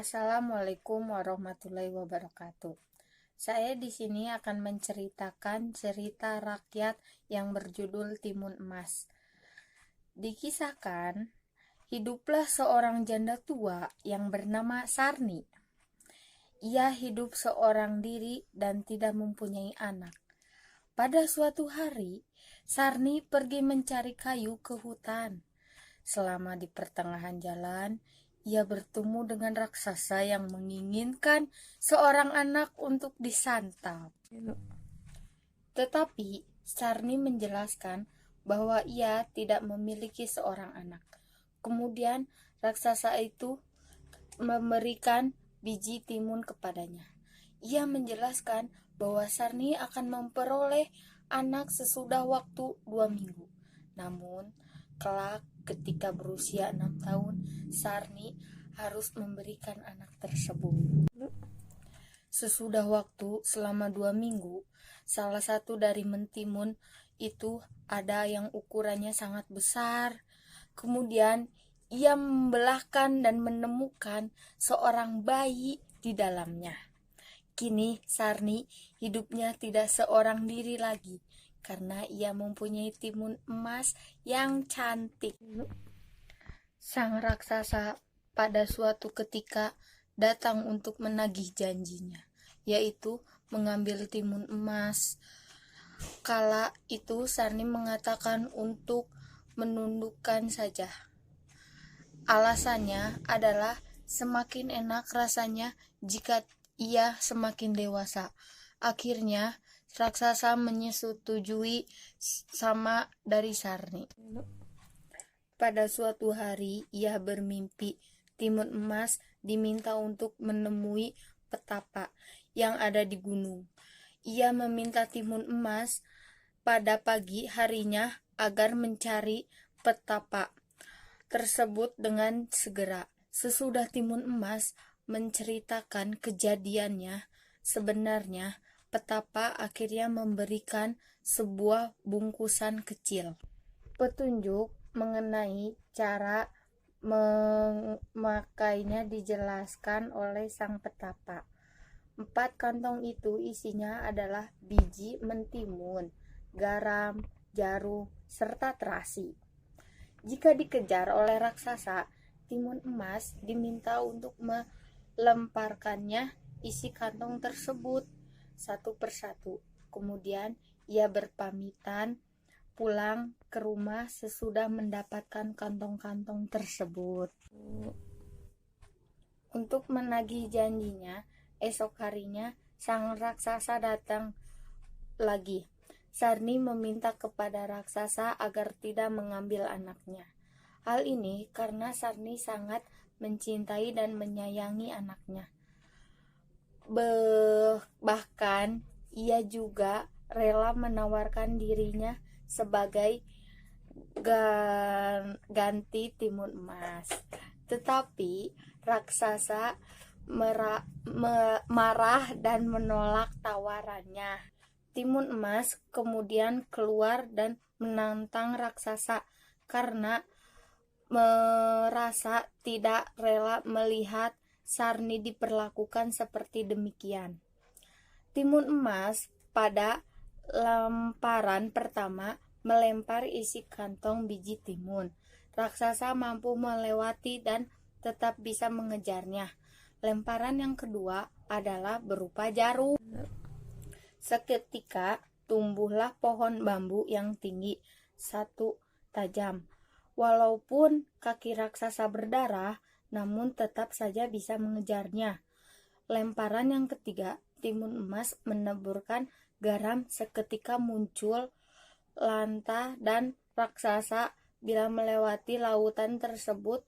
Assalamualaikum warahmatullahi wabarakatuh. Saya di sini akan menceritakan cerita rakyat yang berjudul Timun Emas. Dikisahkan, hiduplah seorang janda tua yang bernama Sarni. Ia hidup seorang diri dan tidak mempunyai anak. Pada suatu hari, Sarni pergi mencari kayu ke hutan. Selama di pertengahan jalan, ia bertemu dengan raksasa yang menginginkan seorang anak untuk disantap. Tetapi Sarni menjelaskan bahwa ia tidak memiliki seorang anak. Kemudian raksasa itu memberikan biji timun kepadanya. Ia menjelaskan bahwa Sarni akan memperoleh anak sesudah waktu 2 minggu. Namun, kelak ketika berusia 6 tahun, Sarni harus memberikan anak tersebut. Sesudah waktu selama 2 minggu, salah satu dari mentimun itu ada yang ukurannya sangat besar. Kemudian ia membelahkan dan menemukan seorang bayi di dalamnya. Kini Sarni hidupnya tidak seorang diri lagi, karena ia mempunyai timun emas yang cantik. Sang raksasa pada suatu ketika datang untuk menagih janjinya, yaitu mengambil timun emas. Kala itu Sarni mengatakan untuk menundukkan saja. Alasannya adalah semakin enak rasanya jika ia semakin dewasa. Akhirnya raksasa menyetujui sama dari Sarni. Pada suatu hari ia bermimpi timun emas diminta untuk menemui petapa yang ada di gunung. Ia meminta timun emas pada pagi harinya agar mencari petapa tersebut dengan segera. Sesudah timun emas menceritakan kejadiannya, sebenarnya petapa akhirnya memberikan sebuah bungkusan kecil. Petunjuk mengenai cara memakainya dijelaskan oleh sang petapa. 4 kantong itu isinya adalah biji mentimun, garam, jarum, serta terasi. Jika dikejar oleh raksasa, timun emas diminta untuk melemparkannya isi kantong tersebut satu persatu. Kemudian ia berpamitan pulang ke rumah sesudah mendapatkan kantong-kantong tersebut. Untuk menagih janjinya, esok harinya sang raksasa datang lagi. Sarni meminta kepada raksasa agar tidak mengambil anaknya. Hal ini karena Sarni sangat mencintai dan menyayangi anaknya. Bahkan ia juga rela menawarkan dirinya sebagai ganti timun emas. Tetapi raksasa marah dan menolak tawarannya. Timun emas kemudian keluar dan menantang raksasa karena merasa tidak rela melihat Sarni diperlakukan seperti demikian. Timun emas pada lemparan pertama melempar isi kantong biji timun. Raksasa mampu melewati dan tetap bisa mengejarnya. Lemparan yang kedua adalah berupa jarum. Seketika tumbuhlah pohon bambu yang tinggi, satu tajam. Walaupun kaki raksasa berdarah, namun tetap saja bisa mengejarnya. Lemparan yang ketiga, timun emas meneburkan garam seketika muncul lantah dan raksasa bila melewati lautan tersebut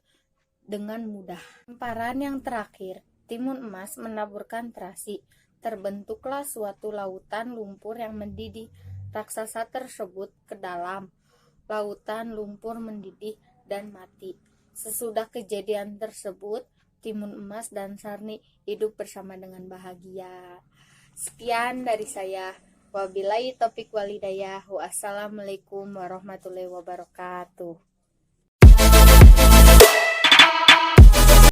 dengan mudah. Lemparan yang terakhir, timun emas menaburkan terasi. Terbentuklah suatu lautan lumpur yang mendidih. Raksasa tersebut ke dalam lautan lumpur mendidih dan mati. Sesudah kejadian tersebut, timun emas dan Sarni hidup bersama dengan bahagia. Sekian dari saya. Wabillahi taufiq walhidayah. Wassalamualaikum warahmatullahi wabarakatuh.